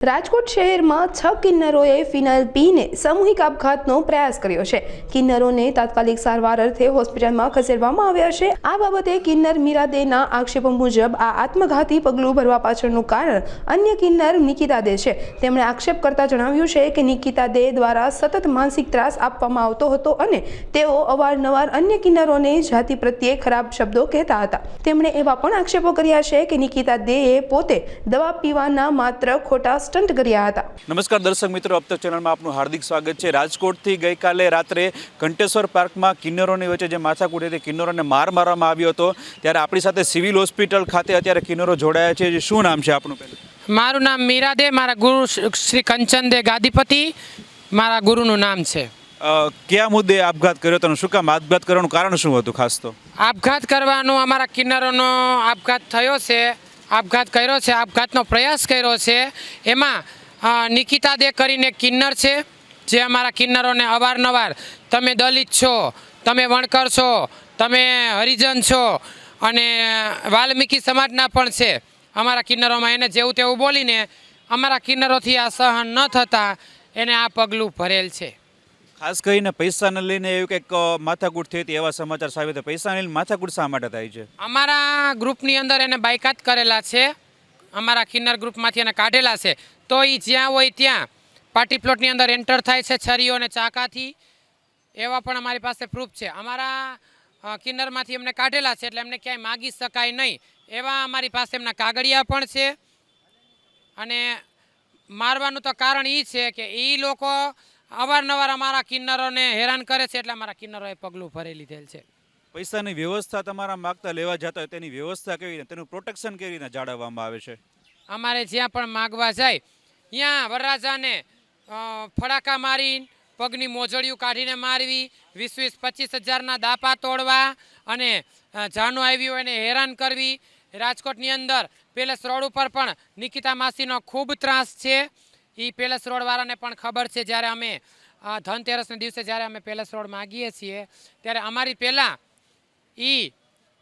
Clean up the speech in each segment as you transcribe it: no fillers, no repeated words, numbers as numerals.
રાજકોટ શહેરમાં 6 કિન્નરોએ ફિનાઇલ પીને સામૂહિક આપઘાતનો પ્રયાસ કર્યો છે। કિન્નરોને તાત્કાલિક સારવાર અર્થે હોસ્પિટલમાં ખસેડવામાં આવ્યા છે। આ બાબતે કિન્નર મીરા દેના આક્ષેપો મુજબ આ આત્મઘાતી પગલું ભરવા પાછળનું કારણ અન્ય કિન્નર નિકિતા દે છે। તેમણે આક્ષેપ કરતા જણાવ્યું છે કે નિકિતા દે દ્વારા સતત માનસિક ત્રાસ આપવામાં આવતો હતો અને તેઓ અવારનવાર અન્ય કિન્નરોને જાતિ પ્રત્યે ખરાબ શબ્દો કહેતા હતા। તેમણે એવા પણ આક્ષેપો કર્યા છે કે નિકિતા દેએ પોતે દવા પીવાના માત્ર ખોટા સ્ટન્ટ કર્યા હતા। નમસ્કાર દર્શક મિત્રો, અબ તક ચેનલમાં આપનું હાર્દિક સ્વાગત છે। રાજકોટથી ગઈકાલે રાત્રે ઘંટેશ્વર પાર્કમાં કિન્નરોની વચ્ચે જે માથાકૂટ હતી, કિન્નરોને માર મારવામાં આવ્યો હતો, ત્યારે આપણી સાથે સિવિલ હોસ્પિટલ ખાતે અત્યારે કિન્નરો જોડાયા છે। શું નામ છે આપનું? પહેલું મારું નામ મીરા દે, મારા ગુરુ શ્રી કંચન દે ગાદીપતિ મારા ગુરુનું નામ છે। કયા મુદ્દે આપઘાત કર્યો હતો? શું કામ આપઘાત કરવાનું કારણ શું હતું? ખાસ તો આપઘાત કરવાનું અમારા કિન્નરોનો આપઘાત થયો છે, આપઘાત કર્યો છે, આપઘાતનો પ્રયાસ કર્યો છે। એમાં નિકિતા દે કરીને કિન્નર છે, જે અમારા કિન્નરોને અવારનવાર તમે દલિત છો, તમે વણકર છો, તમે હરિજન છો અને વાલ્મીકી સમાજના પણ છે અમારા કિન્નરોમાં, એને જેવું તેવું બોલીને અમારા કિન્નરોથી આ સહન ન થતાં એને આ પગલું ભરેલ છે। ખાસ કરીને પૈસાને લઈને એવું કંઈક માથાકૂટ થઈ હતી, એવા સમાચાર સામે તો પૈસાને લઈને માથાકૂટ શા માટે થાય છે? અમારા ગ્રુપની અંદર એને બાયકાત કરેલા છે, અમારા કિન્નર ગ્રુપમાંથી એને કાઢેલા છે, તો એ જ્યાં હોય ત્યાં પાર્ટી પ્લોટની અંદર એન્ટર થાય છે છરીઓ અને ચાકાથી। એવા પણ અમારી પાસે પ્રૂફ છે। અમારા કિન્નરમાંથી એમને કાઢેલા છે એટલે એમને ક્યાંય માગી શકાય નહીં એવા અમારી પાસે એમના કાગળિયા પણ છે। અને મારવાનું તો કારણ એ છે કે એ લોકો અવારનવાર અમારા કિન્નરોને હેરાન કરે છે એટલે અમારા કિન્નરોએ પગલું ભરી લીધેલ છે। પૈસાની વ્યવસ્થા તમારા માગતા લેવા જતા હોય તેની વ્યવસ્થા કેવી રીતે, તેનું પ્રોટેક્શન કેવી રીતે જાળવવામાં આવે છે? અમારે જ્યાં પણ માગવા જાય ત્યાં વરરાજાને ફડાકા મારી, પગની મોજડીઓ કાઢીને મારવી, 20-25 હજારના દાપા તોડવા અને જાનો આવી હોય એને હેરાન કરવી। રાજકોટની અંદર પેલેસ રોડ ઉપર પણ નિકિતા માસીનો ખૂબ ત્રાસ છે। એ પેલેસ રોડવાળાને પણ ખબર છે। જ્યારે અમે ધનતેરસના દિવસે જ્યારે અમે પેલેસ રોડ માગીએ છીએ ત્યારે અમારી પહેલાં એ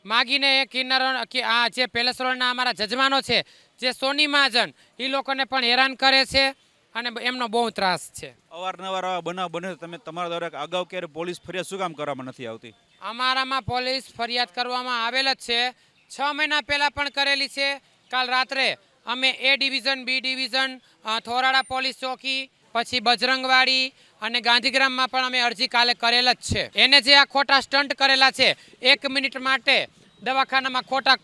માગીને એ કિન્નરો આ જે પેલેસ રોડના અમારા જજમાનો છે, જે સોની મહાજન, એ લોકોને પણ હેરાન કરે છે અને એમનો બહુ ત્રાસ છે। અવારનવાર આવા બનાવ બને, તમે તમારા દ્વારા અગાઉ ક્યારે પોલીસ ફરિયાદ શું કામ કરવામાં નથી આવતી? અમારામાં પોલીસ ફરિયાદ કરવામાં આવેલ જ છે, 6 મહિના પહેલાં પણ કરેલી છે। કાલ રાત્રે અમે A division, B division, Thorada police chowki, પછી બજરંગવાડી અને ગાંધીગ્રામમાં પણ અમે અરજી કાલે કરેલ જ છે। એને જે આ ખોટા સ્ટન્ટ કરેલા છે, 1 મિનિટ માટે દવાખાનામાં ખોટા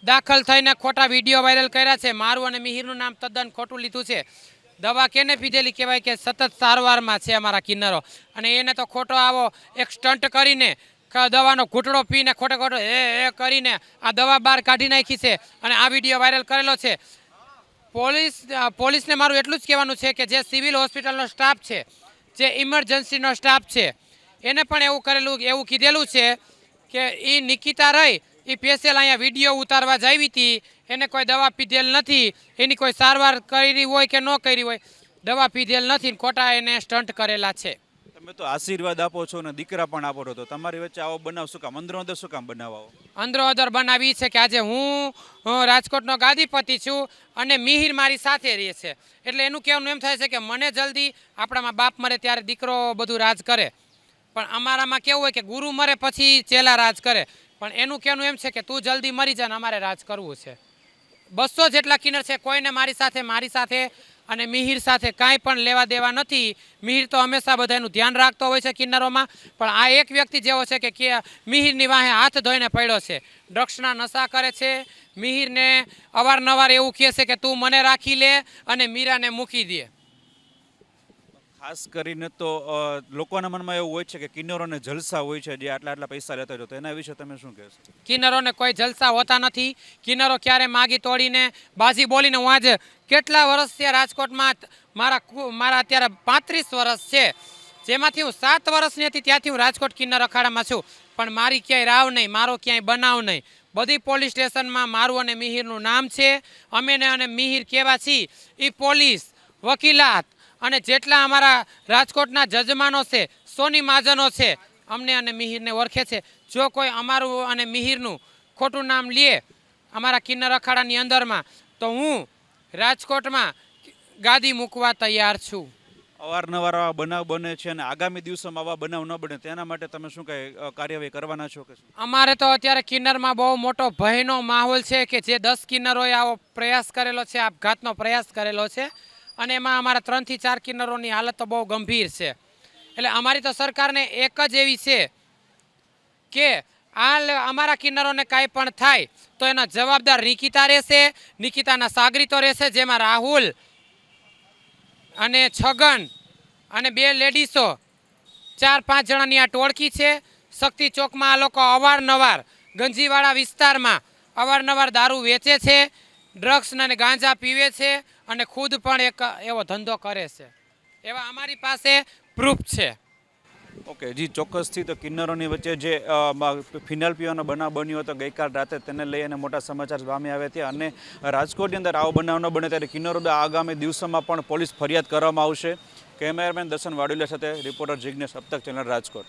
દાખલ થઈને ખોટા વિડીયો વાયરલ કર્યા છે, મારું અને મિહિરનું નામ તદ્દન ખોટું લીધું છે। દવા કેને પીધેલી કહેવાય કે સતત સારવારમાં છે અમારા કિન્નરો, અને એને તો ખોટો આવો એક સ્ટન્ટ કરીને દવાનો ઘૂંટડો પીને ખોટો ખોટો એ કરીને આ દવા બહાર કાઢી નાખી છે અને આ વિડીયો વાયરલ કરેલો છે। પોલીસને મારું એટલું જ કહેવાનું છે કે જે સિવિલ હોસ્પિટલનો સ્ટાફ છે, જે ઇમરજન્સીનો સ્ટાફ છે, એને પણ એવું કીધેલું છે કે એ નિકિતા રહી એ સ્પેશિયલ અહીંયા વિડીયો ઉતારવા જ આવી હતી, એને કોઈ દવા પીધેલ નથી, એની કોઈ સારવાર કરી હોય કે ન કરી હોય, દવા પીધેલ નથી, ખોટા એને સ્ટન્ટ કરેલા છે। તમે તો આશીર્વાદ આપો છો અને દીકરા પણ આપો છો, તો તમારી વચ્ચે આવો બનાવ શું કામ, અંદરો અંદર શું કામ બનાવો? અંદરો અંદર બનાવી છે કે આજે હું રાજકોટનો ગાદીપતિ છું અને મિહિર મારી સાથે રહે છે, એટલે એનું કહેવાનું એમ થાય છે કે મને જલ્દી આપણામાં બાપ મરે ત્યારે દીકરો બધું રાજ કરે, પણ અમારામાં કેવું હોય કે ગુરુ મરે પછી ચેલા રાજ કરે, પણ એનું કહેવાનું એમ છે કે તું જલ્દી મરી જા ને અમારે રાજ કરવું છે। 200 જેટલા કિન્નર છે, કોઈને મારી સાથે અને મિહિર સાથે કાંઈ પણ લેવા દેવા નથી। મિહિર તો હંમેશા બધાનું ધ્યાન રાખતો હોય છે કિન્નરોમાં, પણ આ એક વ્યક્તિ જેવો છે કે મિહિરની વાહે હાથ ધોઈને પડ્યો છે, ડ્રગ્સના નશા કરે છે। મિહિરને અવારનવાર એવું કહે છે કે તું મને રાખી લે અને મીરાને મૂકી દે। ખાસ કરીને તો લોકોના મનમાં એવું હોય છે કે કિન્નરોને જલસા હોય છે, જે આટલા પૈસા લેતા હોય, તો એના વિશે તમે શું કહેશો? કિન્નરોને કોઈ જલસા હોતા નથી। કિન્નરો ક્યારે માગી તોડીને બાજી બોલીને, હું આજે કેટલા વર્ષ છે રાજકોટમાં, મારા અત્યારે 35 વર્ષ છે, જેમાંથી હું 7 વર્ષની હતી ત્યાંથી હું રાજકોટ કિન્નર અખાડામાં છું, પણ મારી ક્યાંય રાવ નહીં, મારો ક્યાંય બનાવ નહીં। બધી પોલીસ સ્ટેશનમાં મારું અને મિહિરનું નામ છે। અમે અને મિહિર કેવા છીએ એ પોલીસ, વકીલાત અને જેટલા અમારા રાજકોટના જજમાનો છે, સોની મહાજનો છે, અમને અને મિહિરને ઓળખે છે। જો કોઈ અમારું અને મિહિરનું ખોટું નામ લે અમારા કિન્નર અખાડાની અંદરમાં, તો હું રાજકોટમાં ગાદી મૂકવા તૈયાર છું. અવારનવાર આવા બનાવ બને છે અને આગામી દિવસોમાં આવા બનાવ ન બને તેના માટે તમે શું કઈ કાર્યવાહી કરવાના છો કે શું? અમારે તો અત્યારે કિન્નરમાં બહુ મોટો ભયનો માહોલ છે કે જે 10 કિન્નરોએ આવો પ્રયાસ કરેલો છે, આપઘાતનો પ્રયાસ કરેલો છે, અને એમાં અમારા 3 થી 4 કિન્નરોની હાલત તો બહુ ગંભીર છે. એટલે અમારી તો સરકારને એક જ એવી છે કે અમારા કિન્નરોને કાંઈ પણ થાય તો એના જવાબદાર નિકિતા રહેશે, નિકિતાના સાગરીતો રહેશે, જેમાં રાહુલ અને છગન અને 2 લેડીસો 4-5 જણાની આ ટોળકી છે. શક્તિ ચોકમાં આ લોકો અવારનવાર ગંજીવાડા વિસ્તારમાં અવારનવાર દારૂ વેચે છે, ડ્રગ્સ અને ગાંજા પીવે છે અને ખુદ પણ એક એવો ધંધો કરે છે. એવા અમારી પાસે પ્રૂફ છે. ઓકે જી, ચોક્કસથી તો કિન્નરોની વચ્ચે જે ફિનાઇલ પીવાનો બનાવ બન્યો હતો ગઈકાલ રાતે, તેને લઈ અને મોટા સમાચાર સામે આવ્યા હતા અને રાજકોટની અંદર આવો બનાવ ન બને ત્યારે કિન્નરો આગામી દિવસોમાં પણ પોલીસ ફરિયાદ કરવામાં આવશે. કેમેરામેન દર્શન વાડોલિયા સાથે રિપોર્ટર જિગ્નેશ, અબતક ચેનલ રાજકોટ.